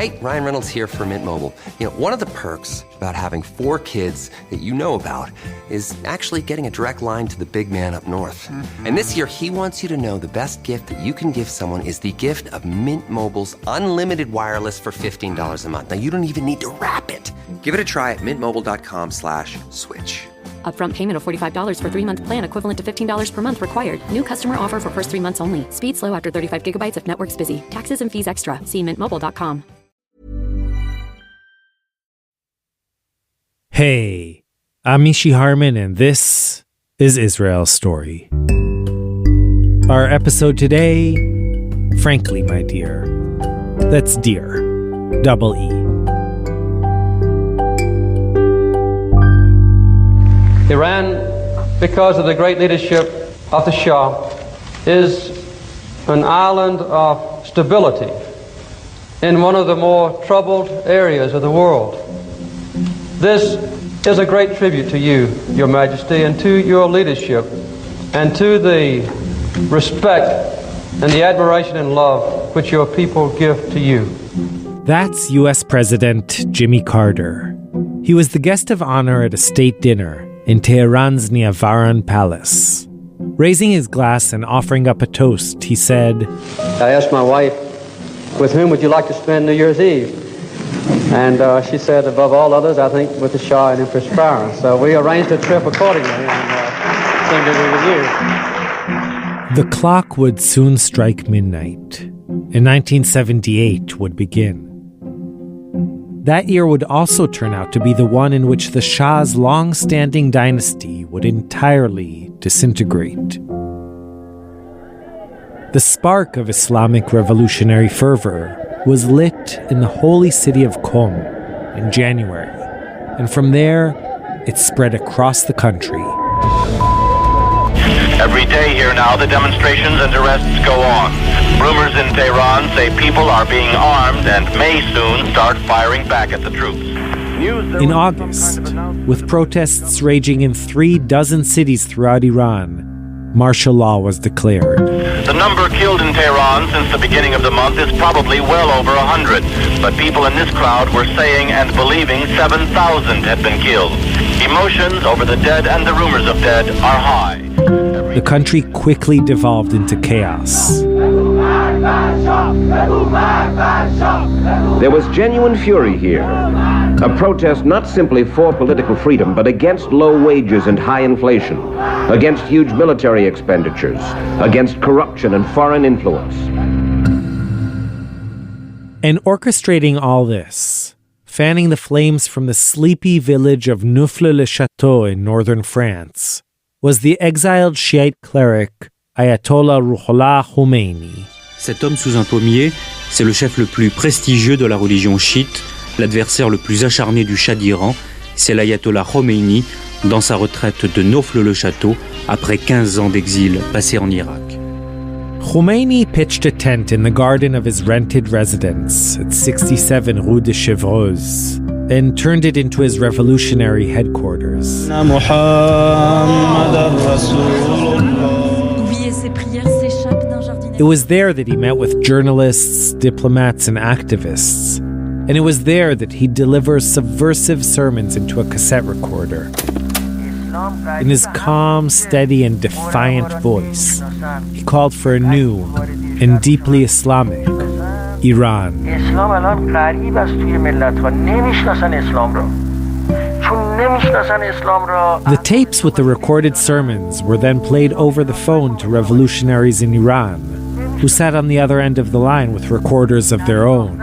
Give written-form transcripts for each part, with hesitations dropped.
Hey, Ryan Reynolds here for Mint Mobile. You know, one of the perks about having 4 kids that you know about is actually getting a direct line to the big man up north. And this year, he wants you to know the best gift that you can give someone is the gift of Mint Mobile's unlimited wireless for $15 a month. Now, you don't even need to wrap it. Give it a try at mintmobile.com/switch. Upfront payment of $45 for 3-month plan equivalent to $15 per month required. New customer offer for first 3 months only. Speed slow after 35 gigabytes if network's busy. Taxes and fees extra. See mintmobile.com. Hey, I'm Mishi Harman, and this is Israel's Story. Our episode today, Frankly, My Dear. That's dear, double E. Iran, because of the great leadership of the Shah, is an island of stability in one of the more troubled areas of the world. This is a great tribute to you, Your Majesty, and to your leadership, and to the respect and the admiration and love which your people give to you. That's U.S. President Jimmy Carter. He was the guest of honor at a state dinner in Tehran's Niavaran Palace. Raising his glass and offering up a toast, he said, I asked my wife, with whom would you like to spend New Year's Eve? And she said, above all others, I think with the Shah and Empress Farah. So we arranged a trip accordingly and seemed to be with you. The clock would soon strike midnight, and 1978 would begin. That year would also turn out to be the one in which the Shah's long-standing dynasty would entirely disintegrate. The spark of Islamic revolutionary fervor was lit in the holy city of Qom in January, and from there, it spread across the country. Every day here now, the demonstrations and arrests go on. Rumors in Tehran say people are being armed and may soon start firing back at the troops. In August, with protests raging in 36 cities throughout Iran, martial law was declared. The number killed in Tehran since the beginning of the month is probably well over 100, but people in this crowd were saying and believing 7,000 had been killed. Emotions over the dead and the rumors of dead are high. The country quickly devolved into chaos. There was genuine fury here. A protest not simply for political freedom, but against low wages and high inflation, against huge military expenditures, against corruption and foreign influence. And orchestrating all this, fanning the flames from the sleepy village of Neauphle-le-Château in northern France, was the exiled Shiite cleric Ayatollah Ruhollah Khomeini. Cet homme sous un pommier, c'est le chef le plus prestigieux de la religion chiite, l'adversaire le plus acharné du Shah d'Iran, c'est l'Ayatollah Khomeini, dans sa retraite de Neauphle-le-Château, après 15 ans d'exil passé en Irak. Khomeini pitched a tent in the garden of his rented residence at 67 Rue de Chevreuse and turned it into his revolutionary headquarters. It was there that he met with journalists, diplomats, and activists. And it was there that he delivers subversive sermons into a cassette recorder. In his calm, steady, and defiant voice, he called for a new and deeply Islamic Iran. The tapes with the recorded sermons were then played over the phone to revolutionaries in Iran, who sat on the other end of the line with recorders of their own.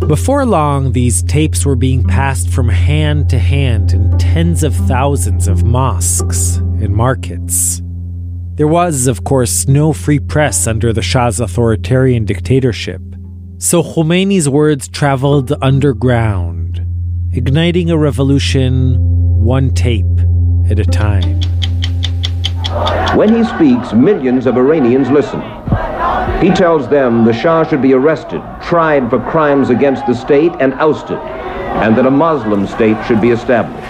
Before long, these tapes were being passed from hand to hand in tens of thousands of mosques and markets. There was, of course, no free press under the Shah's authoritarian dictatorship, so Khomeini's words traveled underground, igniting a revolution one tape at a time. When he speaks, millions of Iranians listen. He tells them the Shah should be arrested, tried for crimes against the state, and ousted, and that a Muslim state should be established.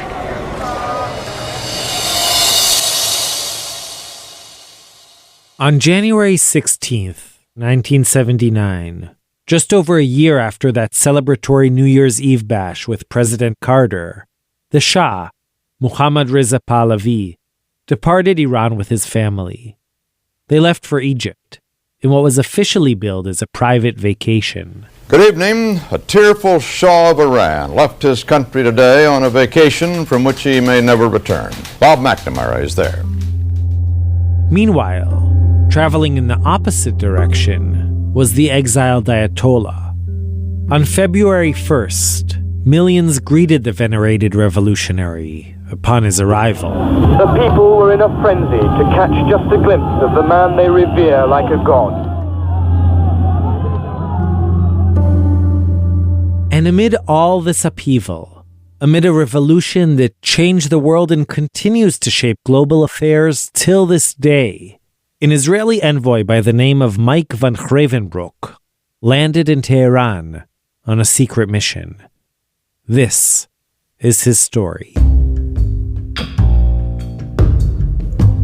On January 16th, 1979, just over a year after that celebratory New Year's Eve bash with President Carter, the Shah, Muhammad Reza Pahlavi, departed Iran with his family. They left for Egypt, in what was officially billed as a private vacation. Good evening. A tearful Shah of Iran left his country today on a vacation from which he may never return. Bob McNamara is there. Meanwhile, traveling in the opposite direction was the exiled Ayatollah. On February 1st, millions greeted the venerated revolutionary upon his arrival. The people were in a frenzy to catch just a glimpse of the man they revere like a god. And amid all this upheaval, amid a revolution that changed the world and continues to shape global affairs till this day, an Israeli envoy by the name of Mike van Gravenbroek landed in Tehran on a secret mission. This is his story.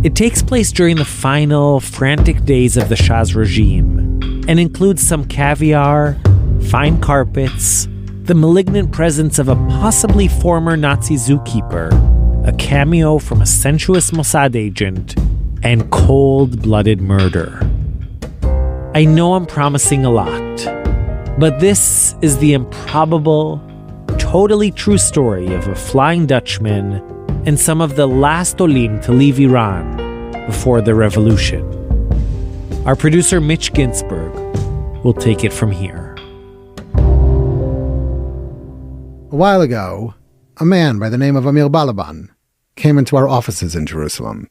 It takes place during the final, frantic days of the Shah's regime and includes some caviar, fine carpets, the malignant presence of a possibly former Nazi zookeeper, a cameo from a sensuous Mossad agent, and cold-blooded murder. I know I'm promising a lot, but this is the improbable, totally true story of a flying Dutchman and some of the last olim to leave Iran before the revolution. Our producer Mitch Ginsburg will take it from here. A while ago, a man by the name of Amir Balaban came into our offices in Jerusalem.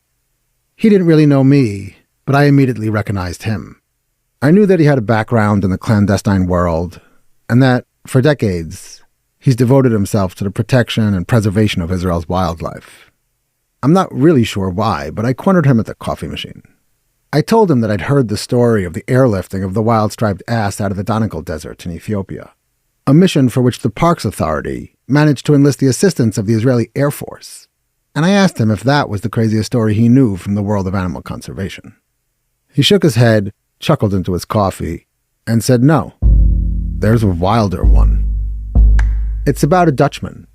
He didn't really know me, but I immediately recognized him. I knew that he had a background in the clandestine world, and that, for decades, he's devoted himself to the protection and preservation of Israel's wildlife. I'm not really sure why, but I cornered him at the coffee machine. I told him that I'd heard the story of the airlifting of the wild striped ass out of the Donegal Desert in Ethiopia, a mission for which the Parks Authority managed to enlist the assistance of the Israeli Air Force. And I asked him if that was the craziest story he knew from the world of animal conservation. He shook his head, chuckled into his coffee, and said, "No, there's a wilder one. It's about a Dutchman,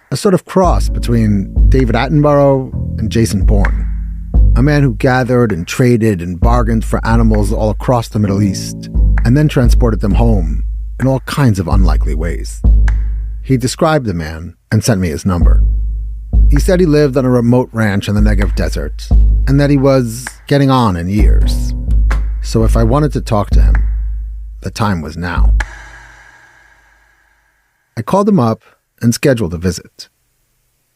a sort of cross between David Attenborough and Jason Bourne, a man who gathered and traded and bargained for animals all across the Middle East, and then transported them home in all kinds of unlikely ways." He described the man and sent me his number. He said he lived on a remote ranch in the Negev desert, and that he was getting on in years. So if I wanted to talk to him, the time was now. I called him up and scheduled a visit.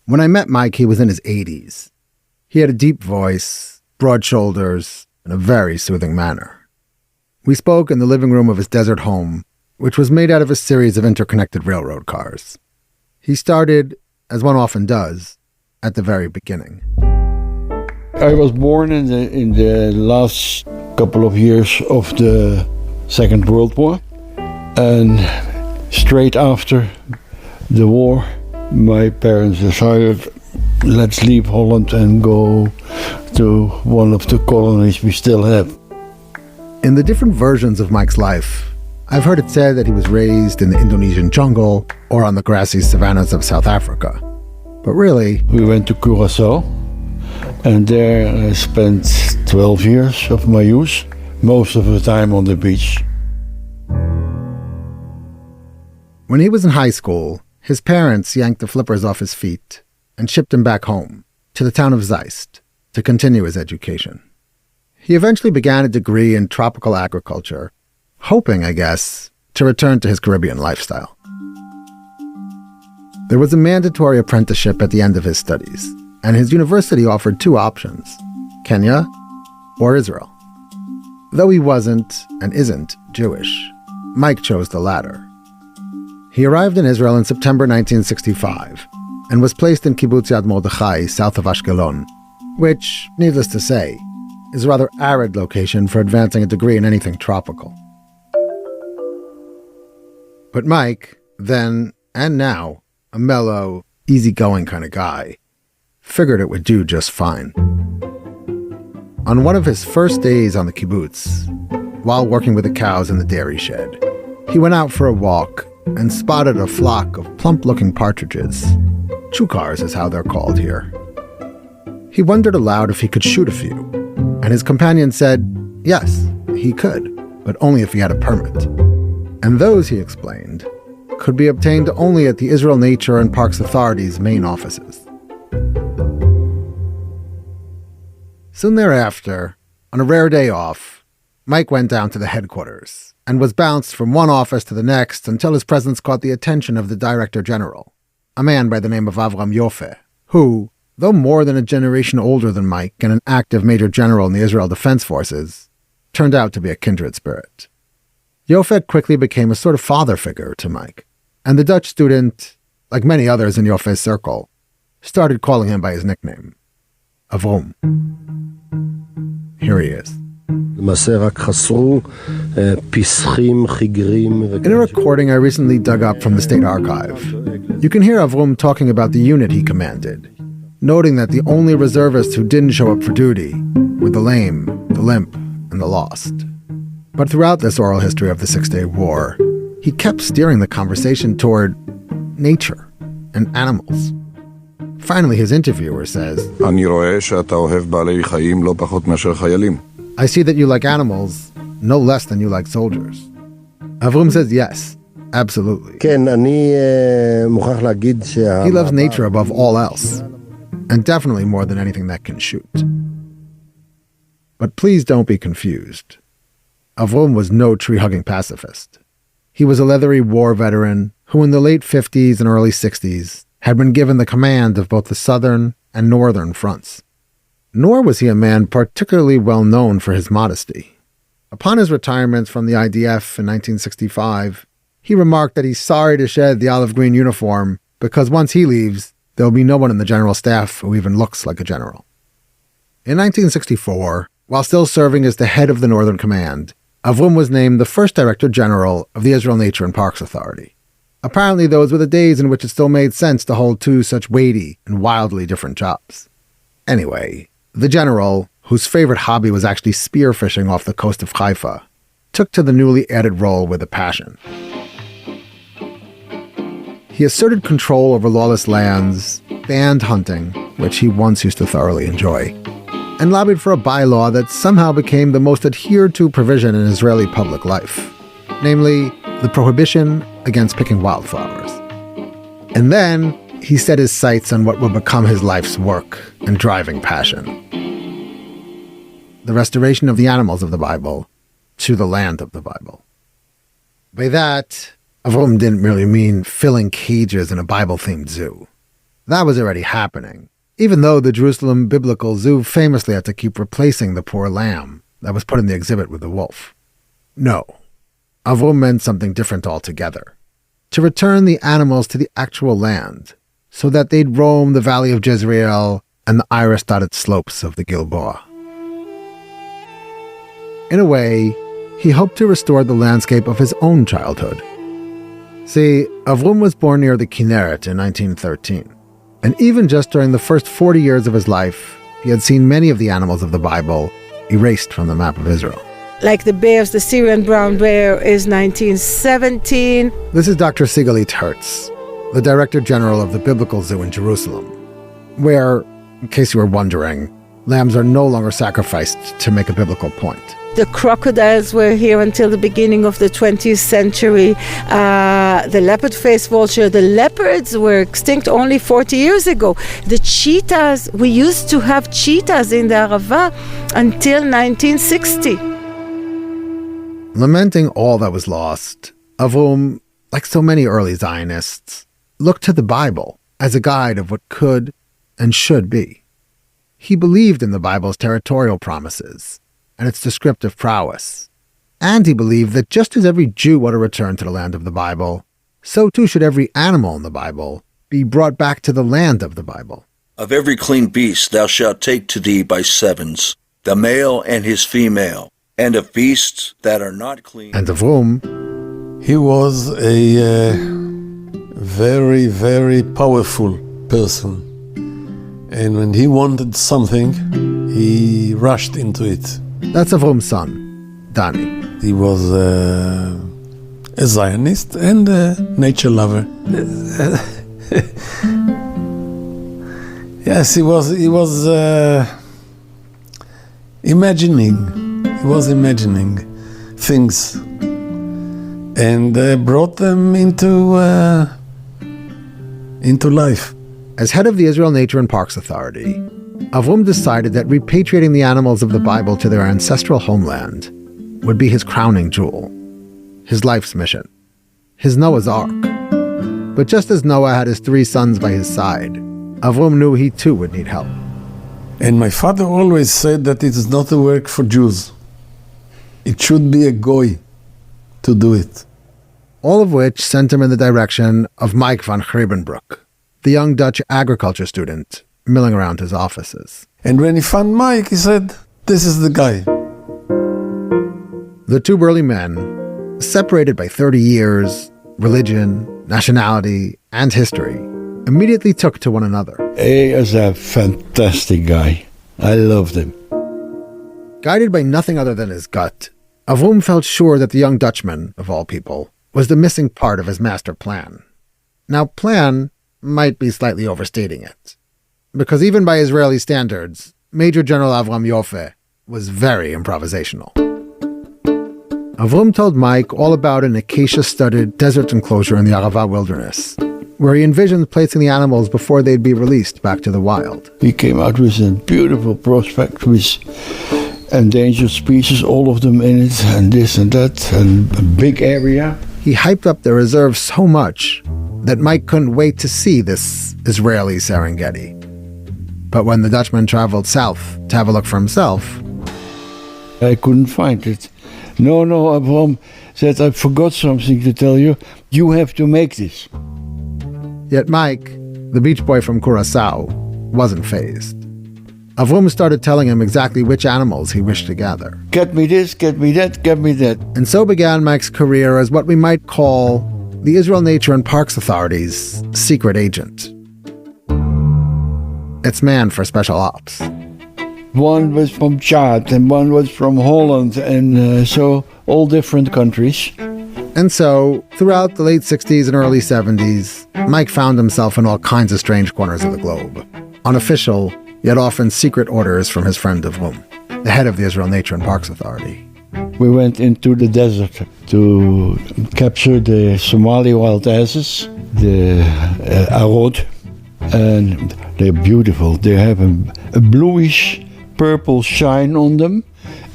When I met Mike, he was in his 80s. He had a deep voice, broad shoulders, and a very soothing manner. We spoke in the living room of his desert home, which was made out of a series of interconnected railroad cars. He started, as one often does, at the very beginning. I was born in the last couple of years of the Second World War, and straight after the war, my parents decided, let's leave Holland and go to one of the colonies we still have. In the different versions of Mike's life, I've heard it said that he was raised in the Indonesian jungle or on the grassy savannas of South Africa. But really, we went to Curaçao, and there I spent 12 years of my youth, most of the time on the beach. When he was in high school, his parents yanked the flippers off his feet and shipped him back home to the town of Zeist to continue his education. He eventually began a degree in tropical agriculture, hoping, I guess, to return to his Caribbean lifestyle. There was a mandatory apprenticeship at the end of his studies, and his university offered two options: Kenya or Israel. Though he wasn't and isn't Jewish, Mike chose the latter. He arrived in Israel in September 1965 and was placed in Kibbutz Yad Mordechai, south of Ashkelon, which, needless to say, is a rather arid location for advancing a degree in anything tropical. But Mike, then and now, a mellow, easygoing kind of guy, figured it would do just fine. On one of his first days on the kibbutz, while working with the cows in the dairy shed, he went out for a walk and spotted a flock of plump-looking partridges. Chukars is how they're called here. He wondered aloud if he could shoot a few, and his companion said, yes, he could, but only if he had a permit. And those, he explained, could be obtained only at the Israel Nature and Parks Authority's main offices. Soon thereafter, on a rare day off, Mike went down to the headquarters and was bounced from one office to the next until his presence caught the attention of the Director General, a man by the name of Avram Yofe, who, though more than a generation older than Mike and an active Major General in the Israel Defense Forces, turned out to be a kindred spirit. Yofe quickly became a sort of father figure to Mike, and the Dutch student, like many others in Yofe's circle, started calling him by his nickname, Avram. Here he is. In a recording I recently dug up from the State Archive, you can hear Avram talking about the unit he commanded, noting that the only reservists who didn't show up for duty were the lame, the limp, and the lost. But throughout this oral history of the Six-Day War, he kept steering the conversation toward nature and animals. Finally, his interviewer says, I see that you like animals no less than you like soldiers. Avram says yes, absolutely. He loves nature above all else, and definitely more than anything that can shoot. But please don't be confused. Avram was no tree-hugging pacifist. He was a leathery war veteran who in the late 50s and early 60s had been given the command of both the southern and northern fronts. Nor was he a man particularly well known for his modesty. Upon his retirement from the IDF in 1965, he remarked that he's sorry to shed the olive green uniform because once he leaves, there will be no one in the general staff who even looks like a general. In 1964, while still serving as the head of the Northern Command, Avram was named the first Director General of the Israel Nature and Parks Authority. Apparently those were the days in which it still made sense to hold two such weighty and wildly different jobs. Anyway, the general, whose favorite hobby was actually spearfishing off the coast of Haifa, took to the newly added role with a passion. He asserted control over lawless lands, banned hunting, which he once used to thoroughly enjoy, and lobbied for a bylaw that somehow became the most adhered to provision in Israeli public life, namely the prohibition against picking wildflowers. And then he set his sights on what would become his life's work and driving passion: the restoration of the animals of the Bible to the land of the Bible. By that, Avram didn't merely mean filling cages in a Bible-themed zoo. That was already happening, even though the Jerusalem Biblical Zoo famously had to keep replacing the poor lamb that was put in the exhibit with the wolf. No, Avram meant something different altogether: to return the animals to the actual land, so that they'd roam the valley of Jezreel and the iris-dotted slopes of the Gilboa. In a way, he hoped to restore the landscape of his own childhood. See, Avram was born near the Kinneret in 1913, and even just during the first 40 years of his life, he had seen many of the animals of the Bible erased from the map of Israel. Like the bears, the Syrian brown bear is 1917. This is Dr. Sigalit Hertz, the Director General of the Biblical Zoo in Jerusalem, where, in case you were wondering, lambs are no longer sacrificed to make a biblical point. The crocodiles were here until the beginning of the 20th century. The leopard-faced vulture, the leopards were extinct only 40 years ago. The cheetahs, we used to have cheetahs in the Arava until 1960. Lamenting all that was lost, Avram, like so many early Zionists, looked to the Bible as a guide of what could and should be. He believed in the Bible's territorial promises and its descriptive prowess. And he believed that just as every Jew ought to return to the land of the Bible, so too should every animal in the Bible be brought back to the land of the Bible. Of every clean beast thou shalt take to thee by sevens, the male and his female, and of beasts that are not clean. And Avram, he was a very, very powerful person. And when he wanted something, he rushed into it. That's Avrum's son, Dani. He was a Zionist and a nature lover. Yes, he was imagining. He was imagining things and brought them into life. As head of the Israel Nature and Parks Authority, Avrum decided that repatriating the animals of the Bible to their ancestral homeland would be his crowning jewel, his life's mission, his Noah's Ark. But just as Noah had his 3 sons by his side, Avrum knew he too would need help. And my father always said that it is not a work for Jews. It should be a goy to do it. All of which sent him in the direction of Mike van Grebenbroek, the young Dutch agriculture student milling around his offices. And when he found Mike, he said, "This is the guy." The 2 burly men, separated by 30 years, religion, nationality, and history, immediately took to one another. He is a fantastic guy. I loved him. Guided by nothing other than his gut, Avrum felt sure that the young Dutchman, of all people, was the missing part of his master plan. Now, plan might be slightly overstating it, because even by Israeli standards, Major General Avram Yoffe was very improvisational. Avrum told Mike all about an acacia-studded desert enclosure in the Arava wilderness, where he envisioned placing the animals before they'd be released back to the wild. He came out with a beautiful prospect with endangered species, all of them in it, and this and that, and a big area. He hyped up the reserve so much that Mike couldn't wait to see this Israeli Serengeti. But when the Dutchman traveled south to have a look for himself, I couldn't find it. No, Avram said, "I forgot something to tell you. You have to make this." Yet Mike, the beach boy from Curacao, wasn't fazed. Avrum started telling him exactly which animals he wished to gather. Get me this, get me that, get me that. And so began Mike's career as what we might call the Israel Nature and Parks Authority's secret agent. Its man for special ops. One was from Chad and one was from Holland, and so all different countries. And so, throughout the late 60s and early 70s, Mike found himself in all kinds of strange corners of the globe. Unofficial, yet often secret orders from his friend Avrum, the head of the Israel Nature and Parks Authority. We went into the desert to capture the Somali wild asses, the arod, and they're beautiful. They have a bluish purple shine on them,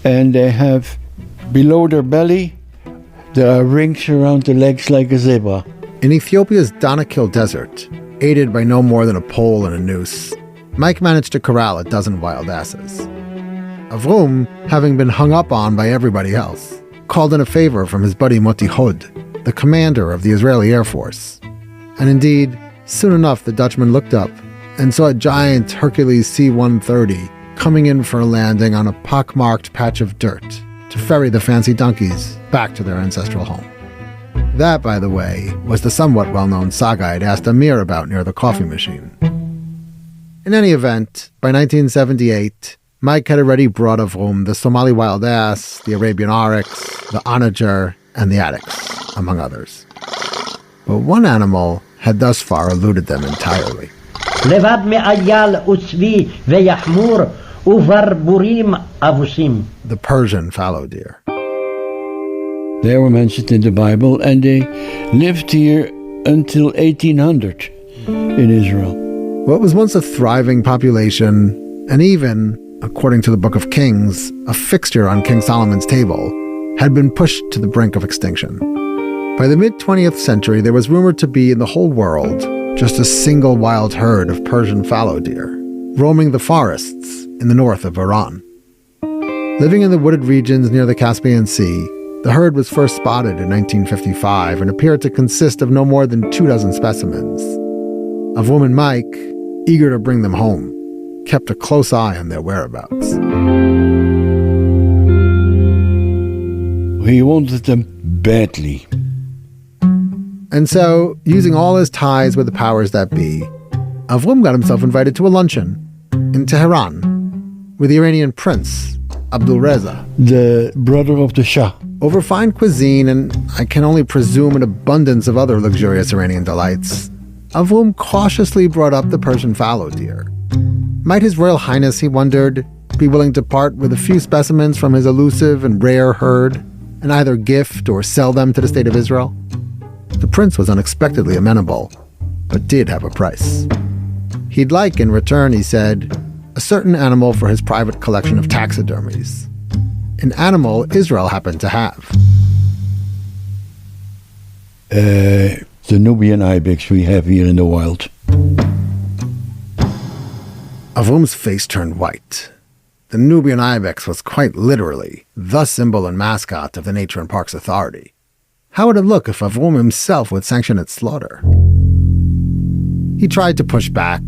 and they have below their belly there are rings around the legs like a zebra. In Ethiopia's Danakil Desert, aided by no more than a pole and a noose, Mike managed to corral a dozen wild asses. Avrum, having been hung up on by everybody else, called in a favor from his buddy Moti Hod, the commander of the Israeli Air Force. And indeed, soon enough the Dutchman looked up and saw a giant Hercules C-130 coming in for a landing on a pockmarked patch of dirt to ferry the fancy donkeys back to their ancestral home. That, by the way, was the somewhat well-known saga I'd asked Amir about near the coffee machine. In any event, by 1978, Mike had already brought Avrum the Somali wild ass, the Arabian oryx, the onager, and the addax, among others. But one animal had thus far eluded them entirely. The Persian fallow deer. They were mentioned in the Bible, and they lived here until 1800 in Israel. What was once a thriving population, and even, according to the Book of Kings, a fixture on King Solomon's table, had been pushed to the brink of extinction. By the mid-20th century, there was rumored to be in the whole world just a single wild herd of Persian fallow deer, roaming the forests in the north of Iran. Living in the wooded regions near the Caspian Sea, the herd was first spotted in 1955 and appeared to consist of no more than 24 specimens. Avrum and Mike, eager to bring them home, kept a close eye on their whereabouts. He wanted them badly. And so, using all his ties with the powers that be, Avrum got himself invited to a luncheon in Tehran, with the Iranian prince, Abdul Reza, the brother of the Shah. Over fine cuisine and, I can only presume, an abundance of other luxurious Iranian delights, Avrum cautiously brought up the Persian fallow deer. Might His Royal Highness, he wondered, be willing to part with a few specimens from his elusive and rare herd and either gift or sell them to the State of Israel? The prince was unexpectedly amenable, but did have a price. He'd like, in return, he said, a certain animal for his private collection of taxidermies. An animal Israel happened to have. The Nubian ibex we have here in the wild. Avrum's face turned white. The Nubian ibex was quite literally the symbol and mascot of the Nature and Parks Authority. How would it look if Avrum himself would sanction its slaughter? He tried to push back,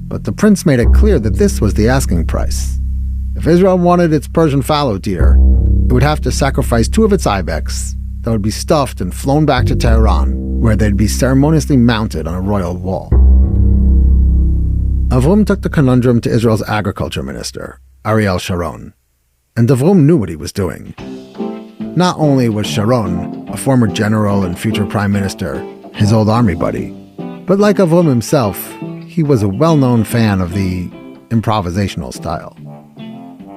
but the prince made it clear that this was the asking price. If Israel wanted its Persian fallow deer, it would have to sacrifice 2 of its ibex that would be stuffed and flown back to Tehran, where they'd be ceremoniously mounted on a royal wall. Avrum took the conundrum to Israel's agriculture minister, Ariel Sharon, and Avrum knew what he was doing. Not only was Sharon, a former general and future prime minister, his old army buddy, but like Avrum himself, he was a well-known fan of the improvisational style.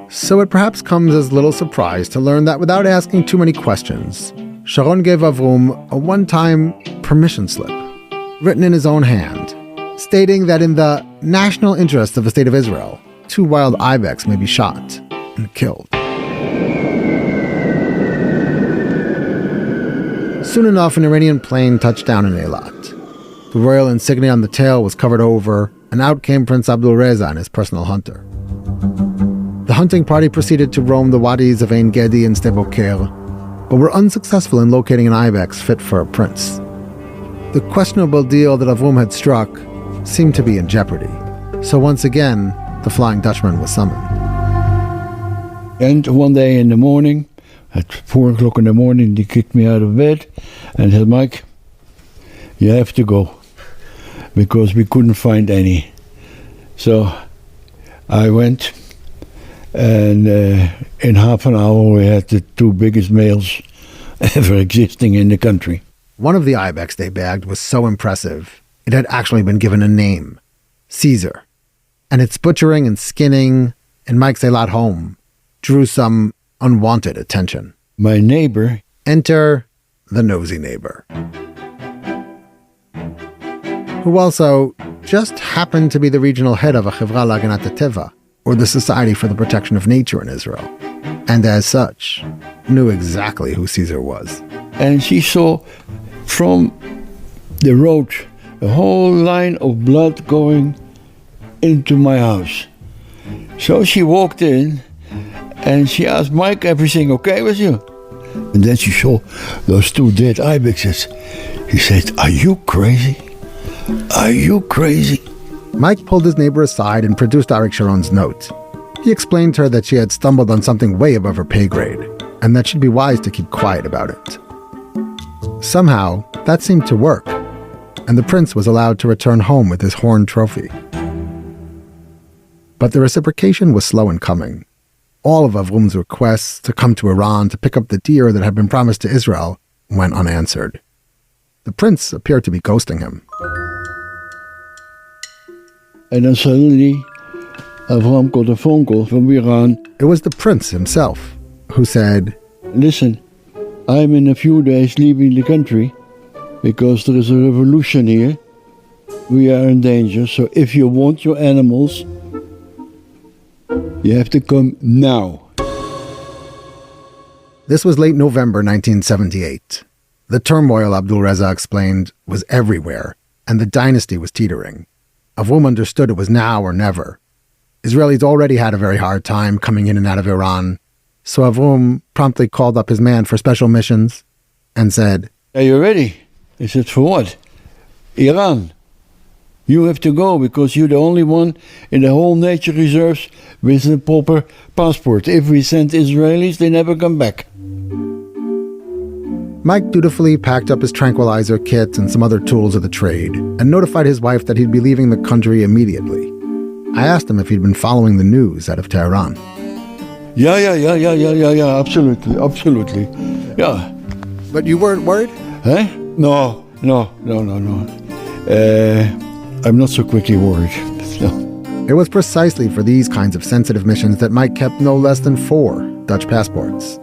So it perhaps comes as little surprise to learn that without asking too many questions, Sharon gave Avrum a one-time permission slip, written in his own hand, stating that in the national interest of the State of Israel, 2 wild ibex may be shot and killed. Soon enough, an Iranian plane touched down in Eilat. The royal insignia on the tail was covered over, and out came Prince Abdul Reza and his personal hunter. The hunting party proceeded to roam the wadis of Ein Gedi and Sde Boker, but were unsuccessful in locating an ibex fit for a prince. The questionable deal that Avrum had struck seemed to be in jeopardy, so once again, the Flying Dutchman was summoned. And one day in the morning, at 4 o'clock in the morning, they kicked me out of bed and said, Mike, you have to go, because we couldn't find any. So I went, and in half an hour we had the 2 biggest males ever existing in the country. One of the ibex they bagged was so impressive, it had actually been given a name, Caesar. And its butchering and skinning in Mike's Eilat home drew some unwanted attention. My neighbor. Enter the nosy neighbor, who also just happened to be the regional head of a Chevra Laganat Teva, or the Society for the Protection of Nature in Israel, and as such, knew exactly who Caesar was. And she saw from the road a whole line of blood going into my house. So she walked in and she asked Mike, everything okay with you? And then she saw those 2 dead ibexes. He said, are you crazy? Are you crazy? Mike pulled his neighbor aside and produced Arik Sharon's note. He explained to her that she had stumbled on something way above her pay grade, and that she'd be wise to keep quiet about it. Somehow, that seemed to work, and the prince was allowed to return home with his horn trophy. But the reciprocation was slow in coming. All of Avrum's requests to come to Iran to pick up the deer that had been promised to Israel went unanswered. The prince appeared to be ghosting him. And then suddenly, Avram got a phone call from Iran. It was the prince himself who said, listen, I'm in a few days leaving the country because there is a revolution here. We are in danger, so if you want your animals, you have to come now. This was late November 1978. The turmoil, Abdul Reza explained, was everywhere, and the dynasty was teetering. Avrum understood it was now or never. Israelis already had a very hard time coming in and out of Iran, so Avrum promptly called up his man for special missions and said, are you ready? He said, for what? Iran. You have to go because you're the only one in the whole nature reserves with a proper passport. If we send Israelis, they never come back. Mike dutifully packed up his tranquilizer kit and some other tools of the trade and notified his wife that he'd be leaving the country immediately. I asked him if he'd been following the news out of Tehran. Yeah, absolutely. Yeah. But you weren't worried? Huh? No. I'm not so quickly worried. No. It was precisely for these kinds of sensitive missions that Mike kept no less than 4 Dutch passports.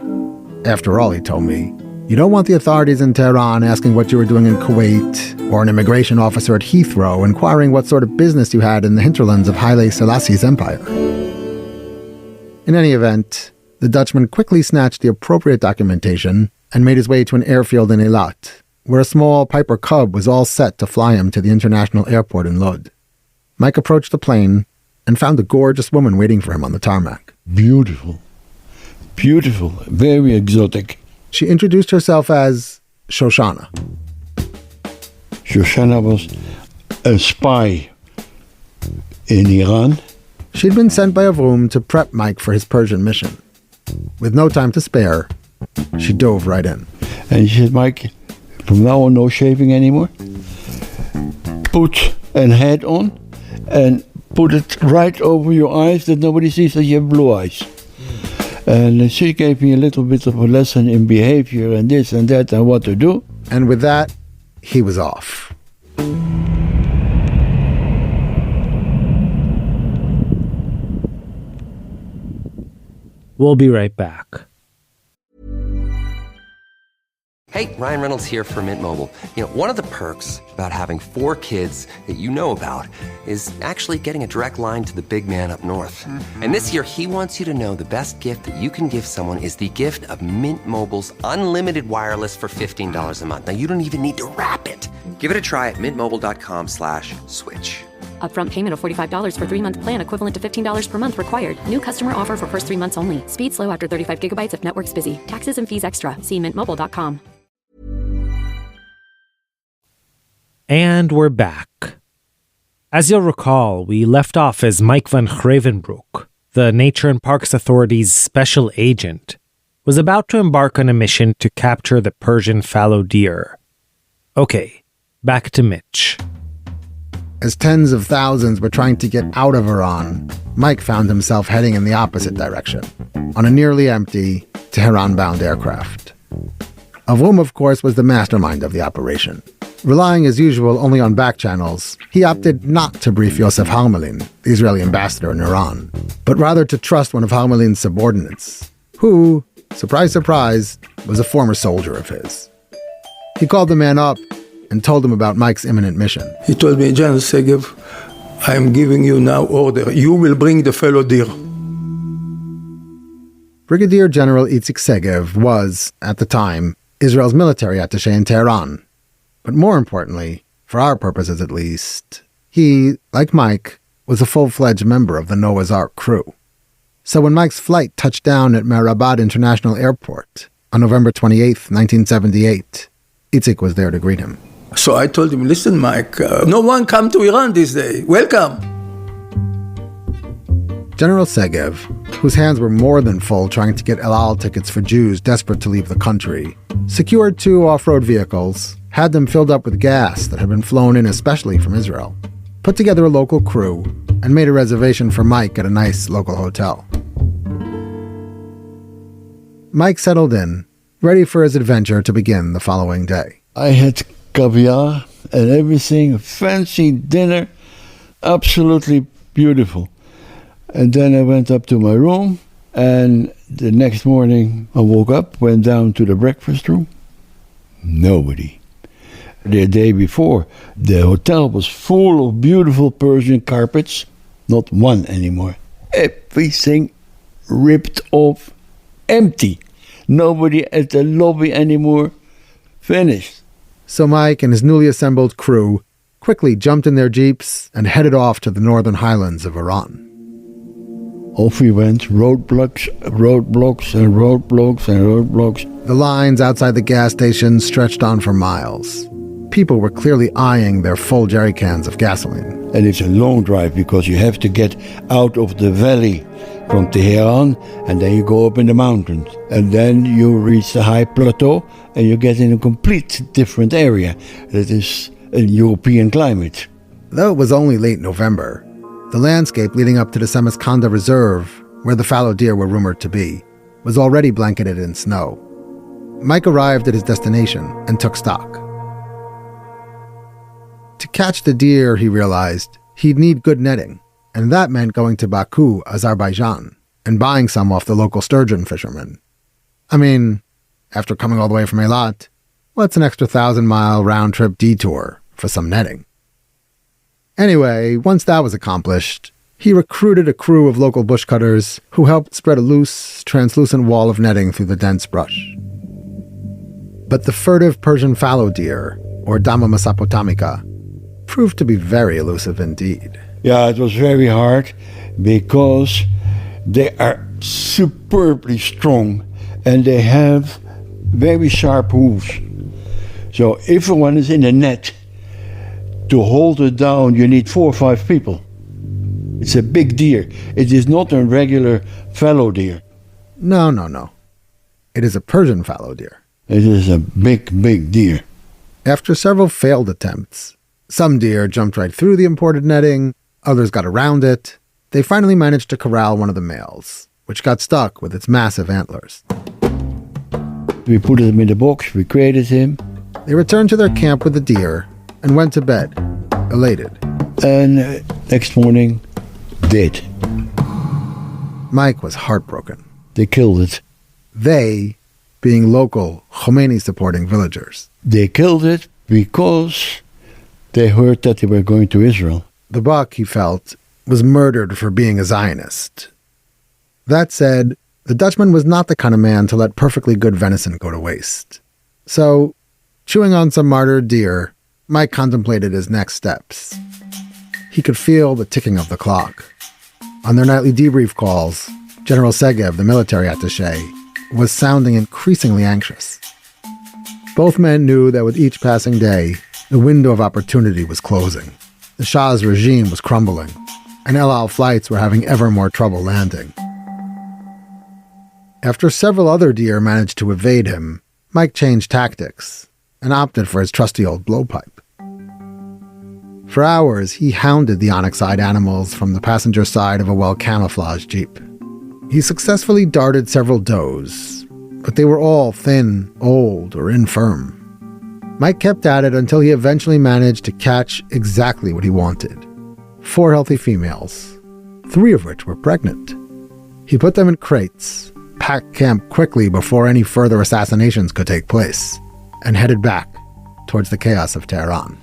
After all, he told me, you don't want the authorities in Tehran asking what you were doing in Kuwait, or an immigration officer at Heathrow inquiring what sort of business you had in the hinterlands of Haile Selassie's empire. In any event, the Dutchman quickly snatched the appropriate documentation and made his way to an airfield in Eilat, where a small Piper Cub was all set to fly him to the international airport in Lod. Mike approached the plane and found a gorgeous woman waiting for him on the tarmac. Beautiful, very exotic. She introduced herself as Shoshana. Shoshana was a spy in Iran. She'd been sent by Avrum to prep Mike for his Persian mission. With no time to spare, she dove right in. And she said, Mike, from now on, no shaving anymore. Put a hat on and put it right over your eyes that nobody sees that you have blue eyes. And she gave me a little bit of a lesson in behavior and this and that and what to do. And with that, he was off. We'll be right back. Hey, Ryan Reynolds here for Mint Mobile. You know, one of the perks about having 4 kids that you know about is actually getting a direct line to the big man up north. And this year, he wants you to know the best gift that you can give someone is the gift of Mint Mobile's unlimited wireless for $15 a month. Now, you don't even need to wrap it. Give it a try at mintmobile.com/switch. Upfront payment of $45 for 3-month plan equivalent to $15 per month required. New customer offer for first 3 months only. Speed slow after 35 gigabytes if network's busy. Taxes and fees extra. See mintmobile.com. And we're back. As you'll recall, we left off as Mike van Gravenbroek, the Nature and Parks Authority's special agent, was about to embark on a mission to capture the Persian fallow deer. Okay, back to Mitch. As tens of thousands were trying to get out of Iran, Mike found himself heading in the opposite direction, on a nearly empty, Tehran-bound aircraft. Avrum, of course, was the mastermind of the operation. Relying as usual only on back channels, he opted not to brief Yosef Harmelin, the Israeli ambassador in Iran, but rather to trust one of Harmelin's subordinates, who, surprise, surprise, was a former soldier of his. He called the man up and told him about Mike's imminent mission. He told me, General Segev, I am giving you now order. You will bring the fellow deer. Brigadier General Itzik Segev was, at the time, Israel's military attaché in Tehran. But more importantly, for our purposes at least, he, like Mike, was a full-fledged member of the Noah's Ark crew. So when Mike's flight touched down at Mehrabad International Airport on November 28, 1978, Itzik was there to greet him. So I told him, listen, Mike, no one come to Iran this day. Welcome. General Segev, whose hands were more than full trying to get El Al tickets for Jews desperate to leave the country, secured 2 off-road vehicles, had them filled up with gas that had been flown in especially from Israel, put together a local crew, and made a reservation for Mike at a nice local hotel. Mike settled in, ready for his adventure to begin the following day. I had caviar and everything, a fancy dinner, absolutely beautiful. And then I went up to my room, and the next morning I woke up, went down to the breakfast room. Nobody. The day before, the hotel was full of beautiful Persian carpets, not one anymore. Everything ripped off, empty. Nobody at the lobby anymore. Finished. So Mike and his newly assembled crew quickly jumped in their jeeps and headed off to the northern highlands of Iran. Off we went, roadblocks. The lines outside the gas station stretched on for miles. People were clearly eyeing their full jerry cans of gasoline. And it's a long drive because you have to get out of the valley from Tehran, and then you go up in the mountains. And then you reach the high plateau, and you get in a complete different area that is a European climate. Though it was only late November, The landscape leading up to the Samarkand Reserve, where the fallow deer were rumored to be, was already blanketed in snow. Mike arrived at his destination and took stock. To catch the deer, he realized, he'd need good netting, and that meant going to Baku, Azerbaijan, and buying some off the local sturgeon fishermen. I mean, after coming all the way from Eilat, what's an extra 1,000-mile round-trip detour for some netting? Anyway, once that was accomplished, he recruited a crew of local bushcutters who helped spread a loose, translucent wall of netting through the dense brush. But the furtive Persian fallow deer, or Dama mesopotamica, proved to be very elusive indeed. Yeah, it was very hard because they are superbly strong and they have very sharp hooves. So if one is in a net, to hold it down, you need 4 or 5 people. It's a big deer. It is not a regular fallow deer. No. It is a Persian fallow deer. It is a big deer. After several failed attempts, some deer jumped right through the imported netting, others got around it. They finally managed to corral one of the males, which got stuck with its massive antlers. We put him in the box, we created him. They returned to their camp with the deer and went to bed, elated. And next morning, dead. Mike was heartbroken. They killed it. They, being local Khomeini-supporting villagers. They killed it because they heard that they were going to Israel. The buck, he felt, was murdered for being a Zionist. That said, the Dutchman was not the kind of man to let perfectly good venison go to waste. So, chewing on some martyred deer, Mike contemplated his next steps. He could feel the ticking of the clock. On their nightly debrief calls, General Segev, the military attaché, was sounding increasingly anxious. Both men knew that with each passing day, the window of opportunity was closing. The Shah's regime was crumbling, and El Al flights were having ever more trouble landing. After several other deer managed to evade him, Mike changed tactics and opted for his trusty old blowpipe. For hours, he hounded the onyx-eyed animals from the passenger side of a well-camouflaged Jeep. He successfully darted several does, but they were all thin, old, or infirm. Mike kept at it until he eventually managed to catch exactly what he wanted. 4 healthy females, 3 of which were pregnant. He put them in crates, packed camp quickly before any further assassinations could take place, and headed back towards the chaos of Tehran.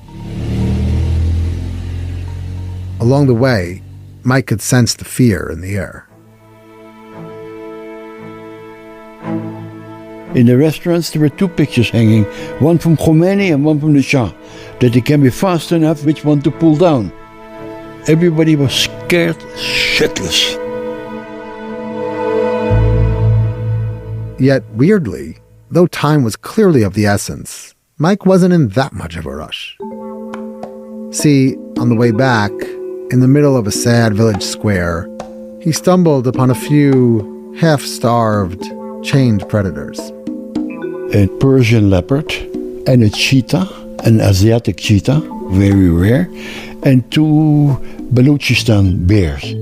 Along the way, Mike could sense the fear in the air. In the restaurants, there were 2 pictures hanging, one from Khomeini and one from the Shah, that it can be fast enough which one to pull down. Everybody was scared shitless. Yet, weirdly, though time was clearly of the essence, Mike wasn't in that much of a rush. See, on the way back, in the middle of a sad village square, he stumbled upon a few half-starved, chained predators. A Persian leopard and a cheetah, an Asiatic cheetah, very rare, and 2 Baluchistan bears.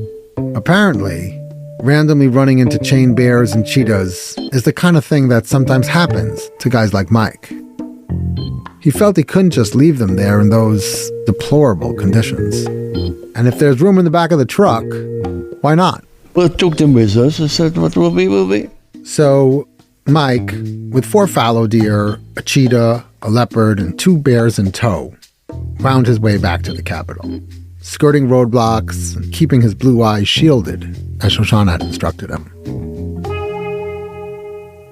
Apparently, randomly running into chained bears and cheetahs is the kind of thing that sometimes happens to guys like Mike. He felt he couldn't just leave them there in those deplorable conditions. And if there's room in the back of the truck, why not? Well, took them with us. I said, what will be, will be. So, Mike, with 4 fallow deer, a cheetah, a leopard, and 2 bears in tow, wound his way back to the capital, skirting roadblocks and keeping his blue eyes shielded, as Shoshana had instructed him.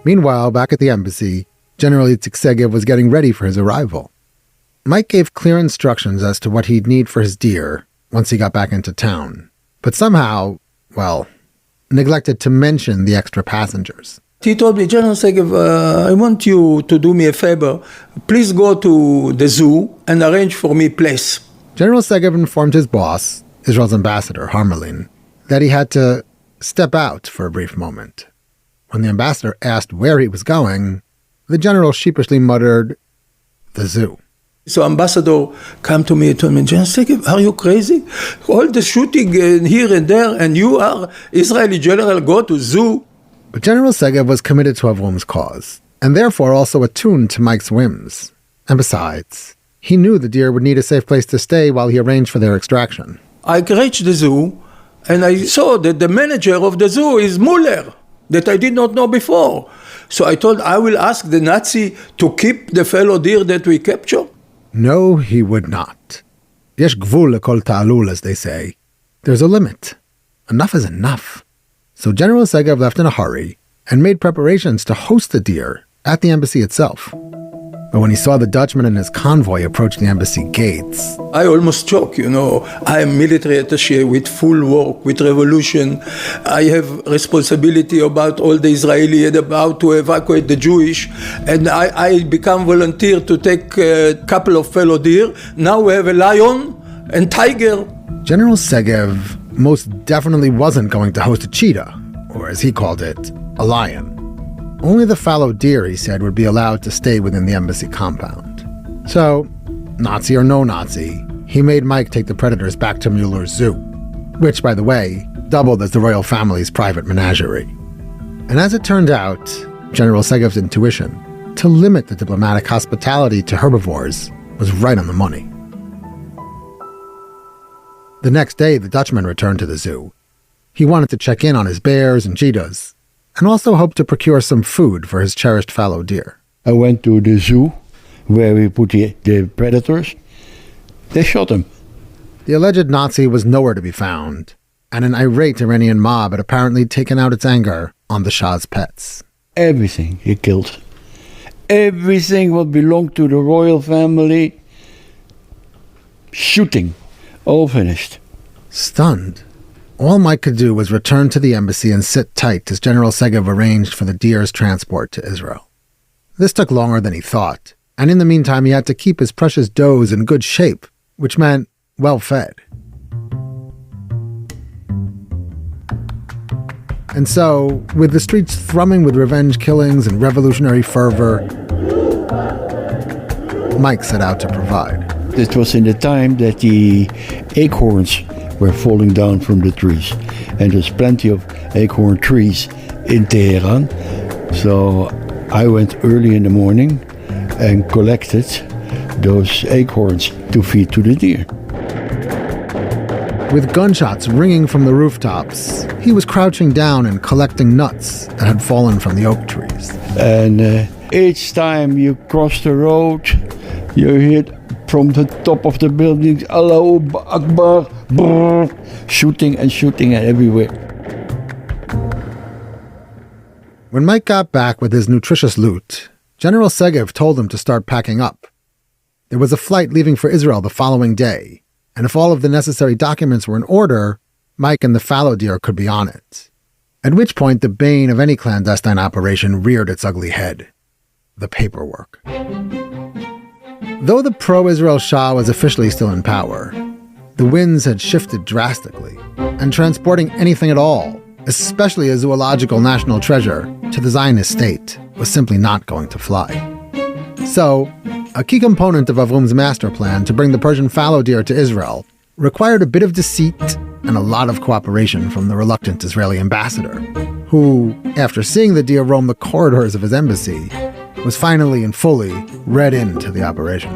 Meanwhile, back at the embassy, General Itzik Segev was getting ready for his arrival. Mike gave clear instructions as to what he'd need for his deer once he got back into town, but somehow, well, neglected to mention the extra passengers. He told me, General Segev, I want you to do me a favor. Please go to the zoo and arrange for me a place. General Segev informed his boss, Israel's ambassador, Harmelin, that he had to step out for a brief moment. When the ambassador asked where he was going, the general sheepishly muttered, "The zoo." So ambassador came to me and told me, General Segev, are you crazy? All the shooting here and there, and you are Israeli general, go to zoo. But General Segev was committed to Avrum's cause, and therefore also attuned to Mike's whims. And besides, he knew the deer would need a safe place to stay while he arranged for their extraction. I reached the zoo, and I saw that the manager of the zoo is Muller, that I did not know before. So I told, I will ask the Nazi to keep the fellow deer that we capture. No, he would not. Yesh gvul lekol ta'alul, as they say. There's a limit. Enough is enough. So General Segev left in a hurry and made preparations to host the deer at the embassy itself. But when he saw the Dutchman and his convoy approach the embassy gates... I almost choked, I am military attaché with full work, with revolution. I have responsibility about all the Israeli and about to evacuate the Jewish. And I become volunteer to take a couple of fellow deer. Now we have a lion and tiger. General Segev most definitely wasn't going to host a cheetah, or as he called it, a lion. Only the fallow deer, he said, would be allowed to stay within the embassy compound. So, Nazi or no Nazi, he made Mike take the predators back to Mueller's zoo, which, by the way, doubled as the royal family's private menagerie. And as it turned out, General Segev's intuition to limit the diplomatic hospitality to herbivores was right on the money. The next day, the Dutchman returned to the zoo. He wanted to check in on his bears and cheetahs, and also hoped to procure some food for his cherished fallow deer. I went to the zoo where we put the predators. They shot him. The alleged Nazi was nowhere to be found, and an irate Iranian mob had apparently taken out its anger on the Shah's pets. Everything he killed. Everything what belonged to the royal family. Shooting. All finished. Stunned, all Mike could do was return to the embassy and sit tight as General Segev arranged for the deer's transport to Israel. This took longer than he thought, and in the meantime he had to keep his precious does in good shape, which meant well-fed. And so, with the streets thrumming with revenge killings and revolutionary fervor, Mike set out to provide. It was in the time that the acorns were falling down from the trees. And there's plenty of acorn trees in Tehran. So I went early in the morning and collected those acorns to feed to the deer. With gunshots ringing from the rooftops, he was crouching down and collecting nuts that had fallen from the oak trees. And each time you cross the road, you hear from the top of the building, Allahu Akbar, brrr, shooting and everywhere. When Mike got back with his nutritious loot, General Segev told him to start packing up. There was a flight leaving for Israel the following day, and if all of the necessary documents were in order, Mike and the fallow deer could be on it. At which point the bane of any clandestine operation reared its ugly head: the paperwork. Though the pro-Israel Shah was officially still in power, the winds had shifted drastically, and transporting anything at all, especially a zoological national treasure, to the Zionist state was simply not going to fly. So, a key component of Avrum's master plan to bring the Persian fallow deer to Israel required a bit of deceit and a lot of cooperation from the reluctant Israeli ambassador, who, after seeing the deer roam the corridors of his embassy, was finally and fully read into the operation.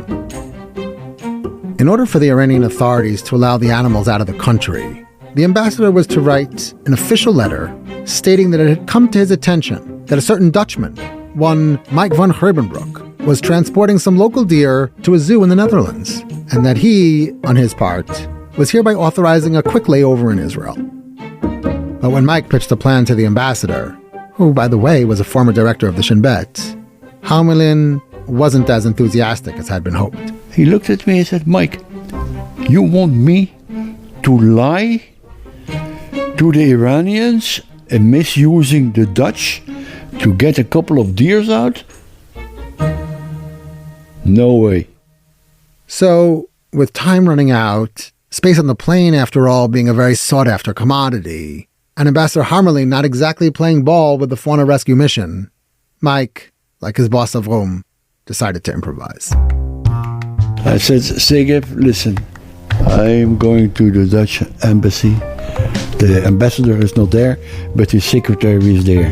In order for the Iranian authorities to allow the animals out of the country, the ambassador was to write an official letter stating that it had come to his attention that a certain Dutchman, one Mike von Grabenbroek, was transporting some local deer to a zoo in the Netherlands, and that he, on his part, was hereby authorizing a quick layover in Israel. But when Mike pitched the plan to the ambassador, who, by the way, was a former director of the Shin Bet, Hamelin wasn't as enthusiastic as had been hoped. He looked at me and said, Mike, you want me to lie to the Iranians and misusing the Dutch to get a couple of deers out? No way. So, with time running out, space on the plane, after all, being a very sought-after commodity, and Ambassador Hamelin not exactly playing ball with the fauna rescue mission, Mike, like his boss Avrum, decided to improvise. I said, Segev, listen, I'm going to the Dutch embassy. The ambassador is not there, but his secretary is there.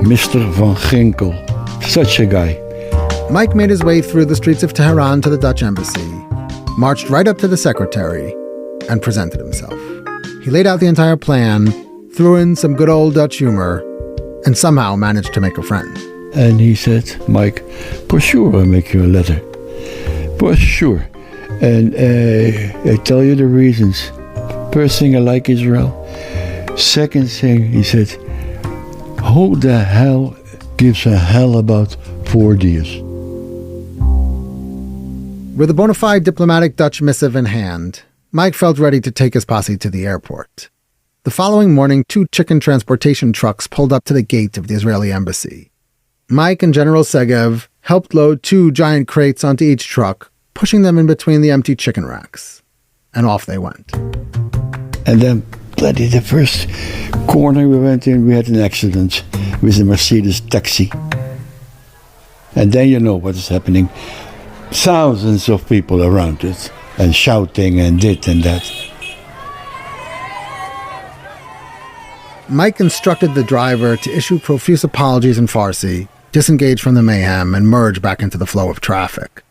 Mr. Van Ginkel, such a guy. Mike made his way through the streets of Tehran to the Dutch embassy, marched right up to the secretary, and presented himself. He laid out the entire plan, threw in some good old Dutch humor, and somehow managed to make a friend. And he said, Mike, for sure I'll make you a letter. For sure. And I tell you the reasons. First thing, I like Israel. Second thing, he said, who the hell gives a hell about 4 deers? With a bona fide diplomatic Dutch missive in hand, Mike felt ready to take his posse to the airport. The following morning, 2 chicken transportation trucks pulled up to the gate of the Israeli embassy. Mike and General Segev helped load 2 giant crates onto each truck, pushing them in between the empty chicken racks. And off they went. And then, bloody, the first corner we went in, we had an accident with a Mercedes taxi. And then you know what is happening. Thousands of people around it, and shouting and this and that. Mike instructed the driver to issue profuse apologies in Farsi, disengage from the mayhem, and merge back into the flow of traffic.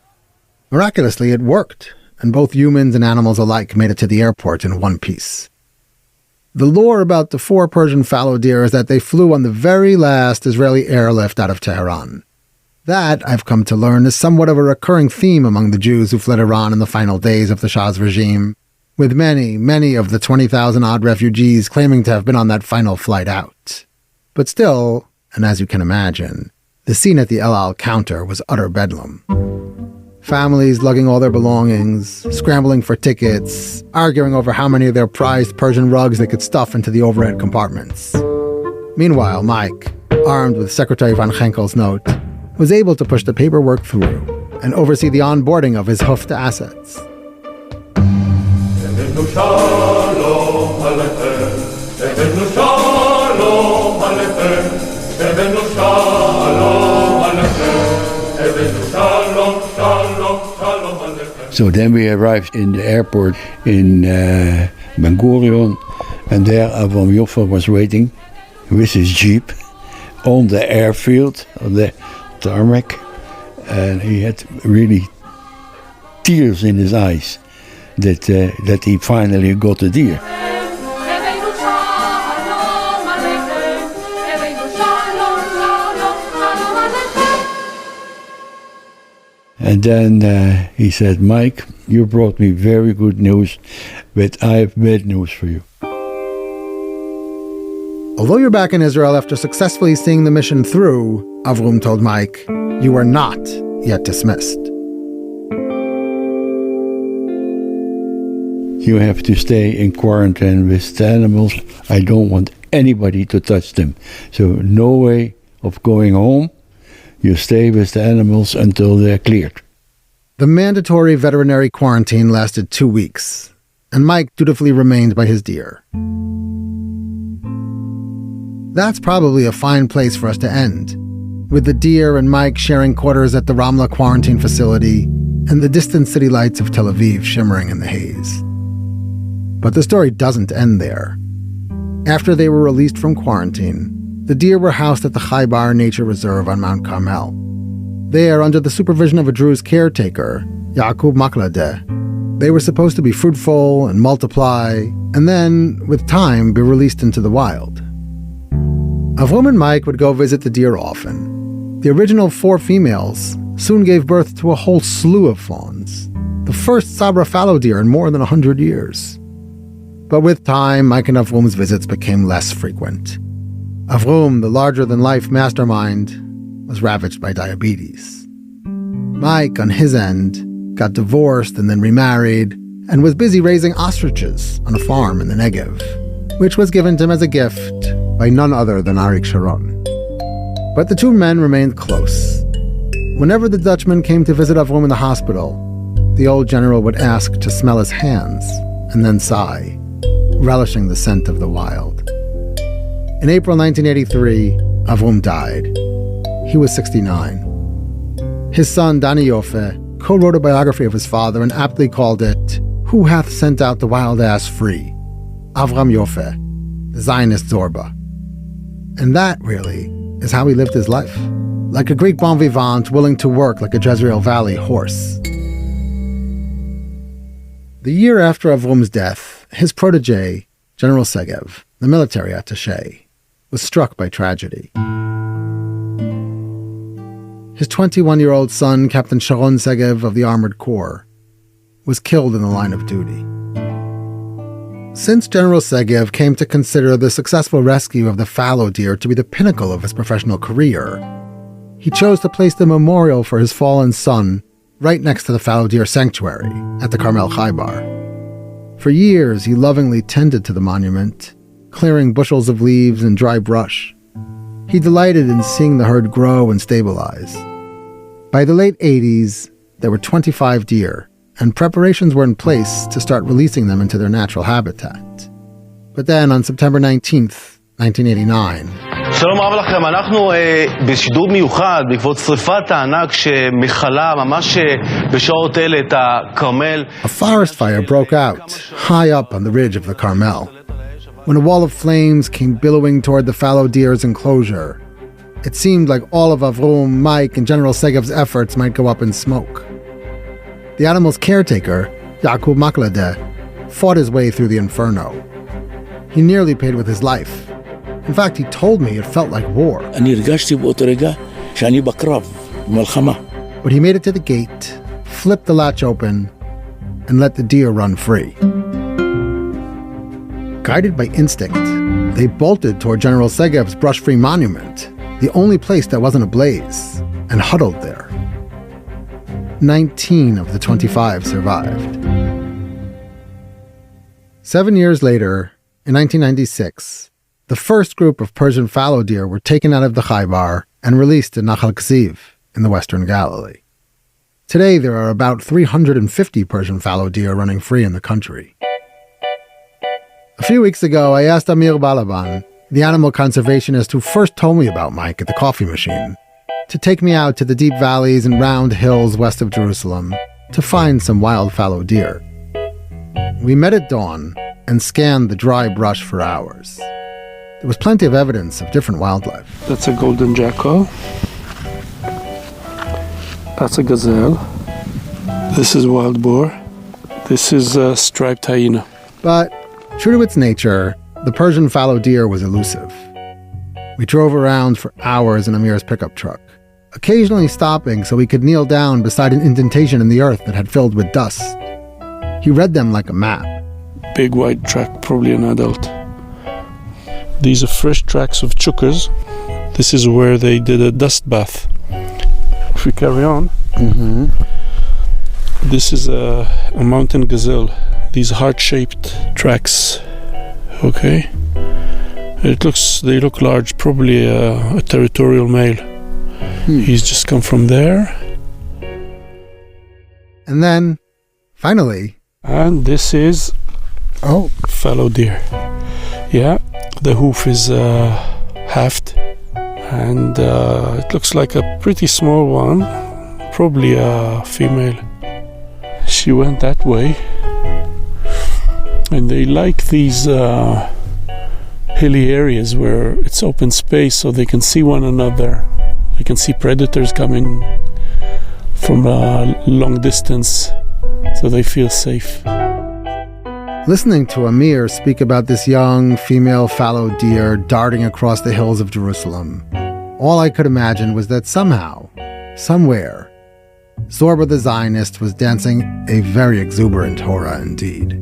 Miraculously, it worked, and both humans and animals alike made it to the airport in one piece. The lore about the 4 Persian fallow deer is that they flew on the very last Israeli airlift out of Tehran. That, I've come to learn, is somewhat of a recurring theme among the Jews who fled Iran in the final days of the Shah's regime, with many, many of the 20,000-odd refugees claiming to have been on that final flight out. But still, and as you can imagine, the scene at the El Al counter was utter bedlam. Families lugging all their belongings, scrambling for tickets, arguing over how many of their prized Persian rugs they could stuff into the overhead compartments. Meanwhile, Mike, armed with Secretary Van Genkel's note, was able to push the paperwork through and oversee the onboarding of his hoofed assets. So then we arrived in the airport in Ben Gurion, and there Avram Yoffa was waiting with his jeep on the airfield, on the tarmac, and he had really tears in his eyes that he finally got a deer. And then he said, Mike, you brought me very good news, but I have bad news for you. Although you're back in Israel after successfully seeing the mission through, Avrum told Mike, you are not yet dismissed. You have to stay in quarantine with the animals. I don't want anybody to touch them. So no way of going home. You stay with the animals until they're cleared. The mandatory veterinary quarantine lasted 2 weeks, and Mike dutifully remained by his deer. That's probably a fine place for us to end, with the deer and Mike sharing quarters at the Ramla quarantine facility and the distant city lights of Tel Aviv shimmering in the haze. But the story doesn't end there. After they were released from quarantine, the deer were housed at the Chaybar Nature Reserve on Mount Carmel. There, under the supervision of a Druze caretaker, Yaakov Makladeh, they were supposed to be fruitful and multiply, and then, with time, be released into the wild. Avrum and Mike would go visit the deer often. The original 4 females soon gave birth to a whole slew of fawns, the first Sabra fallow deer in more than 100 years. But with time, Mike and Avrum's visits became less frequent. Avrum, the larger-than-life mastermind, was ravaged by diabetes. Mike, on his end, got divorced and then remarried, and was busy raising ostriches on a farm in the Negev, which was given to him as a gift by none other than Arik Sharon. But the 2 men remained close. Whenever the Dutchman came to visit Avrum in the hospital, the old general would ask to smell his hands and then sigh, relishing the scent of the wild. In April 1983, Avrum died. He was 69. His son, Dani Yofe, co-wrote a biography of his father and aptly called it, "Who Hath Sent Out the Wild Ass Free?" Avram Yoffe, the Zionist Zorba. And that, really, is how he lived his life. Like a Greek bon vivant willing to work like a Jezreel Valley horse. The year after Avrum's death, his protege, General Segev, the military attaché, was struck by tragedy. His 21-year-old son, Captain Sharon Segev of the Armored Corps, was killed in the line of duty. Since General Segev came to consider the successful rescue of the fallow deer to be the pinnacle of his professional career, he chose to place the memorial for his fallen son right next to the fallow deer sanctuary at the Carmel Chaibar. For years, he lovingly tended to the monument, clearing bushels of leaves and dry brush. He delighted in seeing the herd grow and stabilize. By the late 80s, there were 25 deer, and preparations were in place to start releasing them into their natural habitat. But then, on September 19th, 1989, שלום רב לכם, אנחנו בשידור מיוחד בעקבות שריפת הענק שמכלה ממש בשעות אלה את הכרמל. A forest fire broke out, high up on the ridge of the Carmel. When a wall of flames came billowing toward the fallow deer's enclosure, it seemed like all of Avrum, Mike, and General Segev's efforts might go up in smoke. The animal's caretaker, Yaakov Makladeh, fought his way through the inferno. He nearly paid with his life. In fact, he told me it felt like war. אני הרגשתי באותו רגע שאני בקרב, מלחמה. But he made it to the gate, flipped the latch open, and let the deer run free. Guided by instinct, they bolted toward General Segev's brush-free monument, the only place that wasn't ablaze, and huddled there. 19 of the 25 survived. 7 years later, in 1996, the first group of Persian fallow deer were taken out of the Chaibar and released in Nachal Ksiv in the western Galilee. Today, there are about 350 Persian fallow deer running free in the country. A few weeks ago, I asked Amir Balaban, the animal conservationist who first told me about Mike at the coffee machine, to take me out to the deep valleys and round hills west of Jerusalem to find some wild fallow deer. We met at dawn and scanned the dry brush for hours. There was plenty of evidence of different wildlife. That's a golden jackal. That's a gazelle. This is wild boar. This is a striped hyena. But true to its nature, the Persian fallow deer was elusive. We drove around for hours in Amir's pickup truck, occasionally stopping so we could kneel down beside an indentation in the earth that had filled with dust. He read them like a map. Big white track, probably an adult. These are fresh tracks of chukars. This is where they did a dust bath. If we carry on, this is a mountain gazelle. These heart-shaped tracks. Okay, they look large. Probably a territorial male. He's just come from there. And then, finally, and this is fallow deer. Yeah. The hoof is halved, and it looks like a pretty small one, probably a female. She went that way, and they like these hilly areas where it's open space so they can see one another. They can see predators coming from a long distance, so they feel safe. Listening to Amir speak about this young female fallow deer darting across the hills of Jerusalem, all I could imagine was that somehow, somewhere, Zorba the Zionist was dancing a very exuberant hora indeed.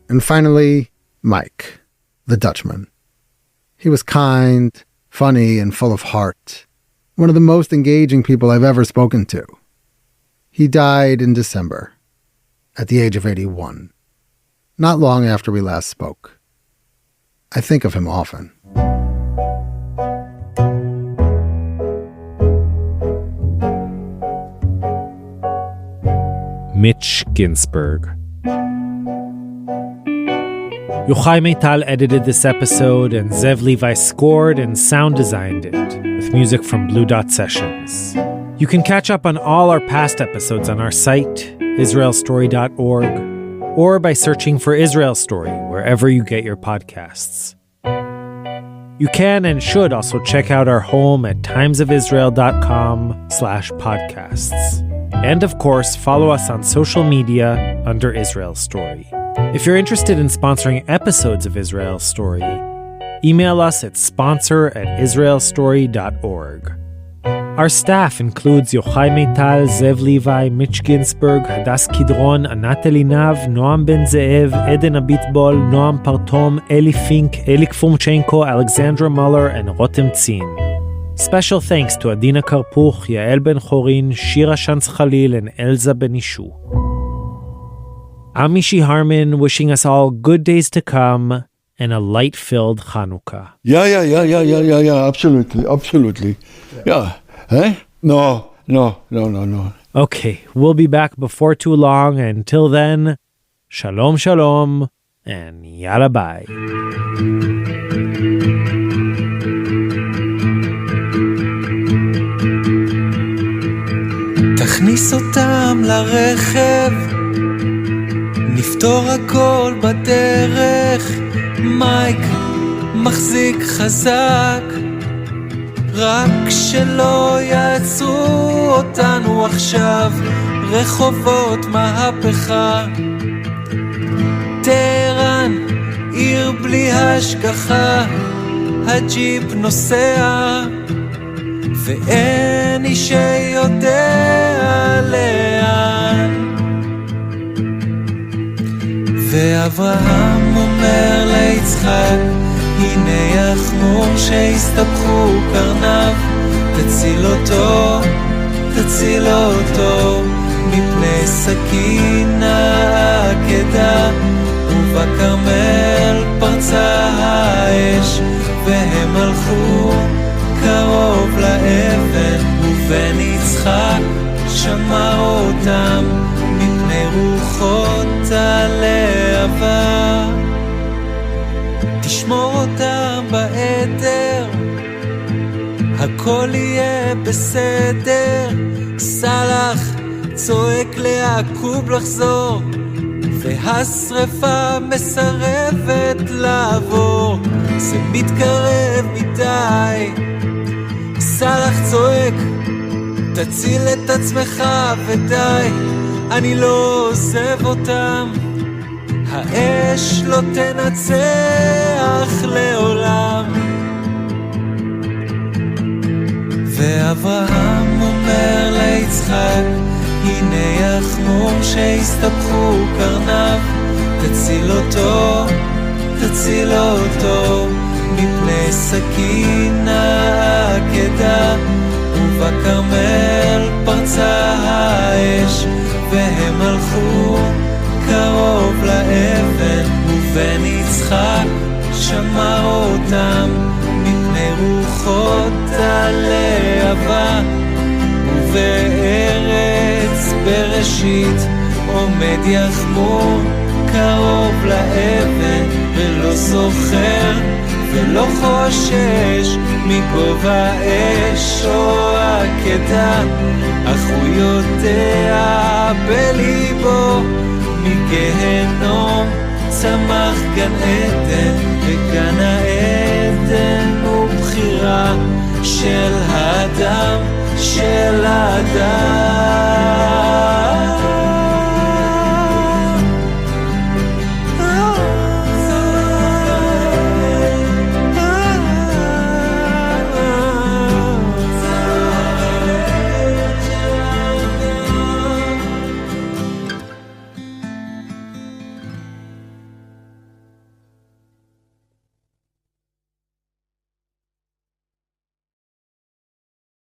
And finally, Mike, the Dutchman. He was kind, funny, and full of heart. One of the most engaging people I've ever spoken to. He died in December, at the age of 81, not long after we last spoke. I think of him often. Mitch Ginsburg. Yochai Meital edited this episode, and Zev Levi scored and sound designed it, with music from Blue Dot Sessions. You can catch up on all our past episodes on our site, israelstory.org, or by searching for Israel Story wherever you get your podcasts. You can and should also check out our home at timesofisrael.com/podcasts. And of course, follow us on social media under Israel Story. If you're interested in sponsoring episodes of Israel Story, email us at sponsor@israelstory.org. Our staff includes Yochai Meital, Zev Levi, Mitch Ginsberg, Hadas Kidron, Anat Elinav, Noam Ben Zeev, Eden Abitbol, Noam Partom, Eli Fink, Eli Kfumchenko, Alexandra Muller, and Rotem Tzin. Special thanks to Adina Karpuch, Yael Ben Chorin, Shira Shantz Khalil, and Elza Ben Ishu. I'm Mishi Harman, wishing us all good days to come and a light-filled Chanukah. Yeah, absolutely. Yeah. Eh? No. Okay, we'll be back before too long. Until then, shalom, shalom, and yalla bye. תכניס אותם לרכב, נפתור הכל בדרך. מייק מחזיק חזק, רק שלא יעצרו אותנו עכשיו. רחובות מהפכה, טהרן עיר בלי השגחה. הג'יפ נוסע ואין איש שיודע לאן. ואברהם אומר ליצחק, הנה יחמור שהסתבכו קרניו. תציל אותו מפני סכין העקדה. ובכרמל פרצה האש והם הלכו קרוב לאבן. ובן יצחק שמר אותם מפני רוחות הלהבה. תשמור אותם בעדר, הכל יהיה בסדר. סלח צועק ליעקוב לחזור, והשרפה מסרבת לעבור. זה מתקרב מדי. סלח צועק, תציל את עצמך ודי. אני לא עוזב אותם, האש לא תנצח לעולם. ואברהם אומר ליצחק, הנה יחמור שהסתבכו קרניו. תציל אותו מפני סכין העקדה. ובכרמל פרצה האש והם הלכו קרוב לאבן. ובן יצחק שמר אותם מפני רוחות הלהבה. ובארץ בראשית עומד יחמור קרוב לאבן, ולא זוכר ולא חושש מגובה אש או עקדה. אך הוא יודע בליבו מגהנום צמח גן עדן, וגן העדן